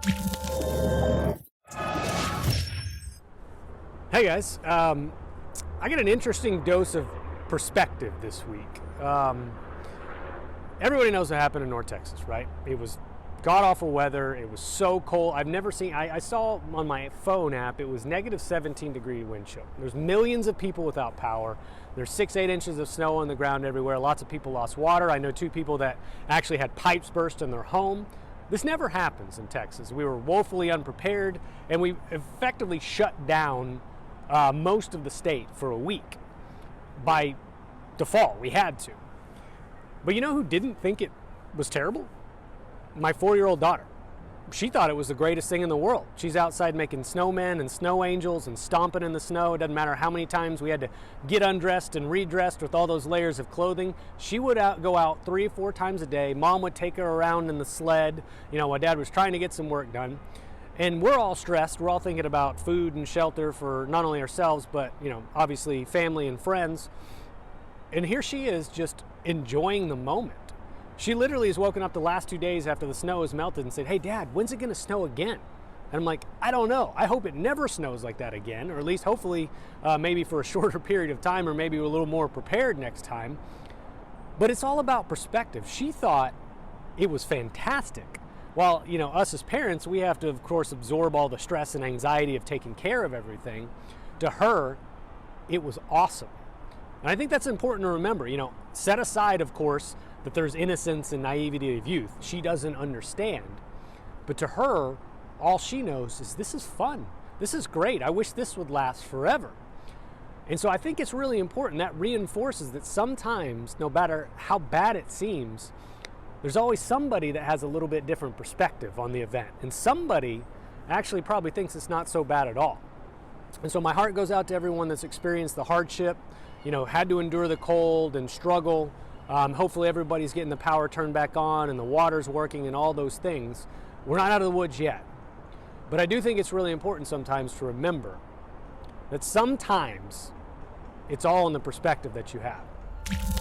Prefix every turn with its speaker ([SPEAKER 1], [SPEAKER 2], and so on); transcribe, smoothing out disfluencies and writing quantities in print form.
[SPEAKER 1] Hey guys, I get an interesting dose of perspective this week. Everybody knows what happened in North Texas, right? It was god awful weather. It was so cold. I've never seen, I saw on my phone app, it was negative 17-degree wind chill. There's millions of people without power. There's 6-8 inches of snow on the ground everywhere. Lots of people lost water. I know 2 people that actually had pipes burst in their home. This never happens in Texas. We were woefully unprepared, and we effectively shut down most of the state for a week. By default, we had to. But you know who didn't think it was terrible? My 4-year-old daughter. She thought it was the greatest thing in the world. She's outside making snowmen and snow angels and stomping in the snow. It doesn't matter how many times we had to get undressed and redressed with all those layers of clothing. She would go out 3 or 4 times a day. Mom would take her around in the sled, while Dad was trying to get some work done. And we're all stressed. We're all thinking about food and shelter for not only ourselves, but, obviously family and friends. And here she is just enjoying the moment. She literally has woken up the last 2 days after the snow has melted and said, "Hey, Dad, when's it going to snow again?" And I'm like, I don't know. I hope it never snows like that again, or at least hopefully maybe for a shorter period of time, or maybe we're a little more prepared next time. But it's all about perspective. She thought it was fantastic. While, us as parents, we have to, of course, absorb all the stress and anxiety of taking care of everything. To her, it was awesome. And I think that's important to remember. Set aside, of course, that there's innocence and naivety of youth. She doesn't understand. But to her, all she knows is this is fun. This is great. I wish this would last forever. And so I think it's really important. That reinforces that sometimes, no matter how bad it seems, there's always somebody that has a little bit different perspective on the event. And somebody actually probably thinks it's not so bad at all. And so my heart goes out to everyone that's experienced the hardship, had to endure the cold and struggle. Hopefully everybody's getting the power turned back on and the water's working and all those things. We're not out of the woods yet. But I do think it's really important sometimes to remember that sometimes it's all in the perspective that you have.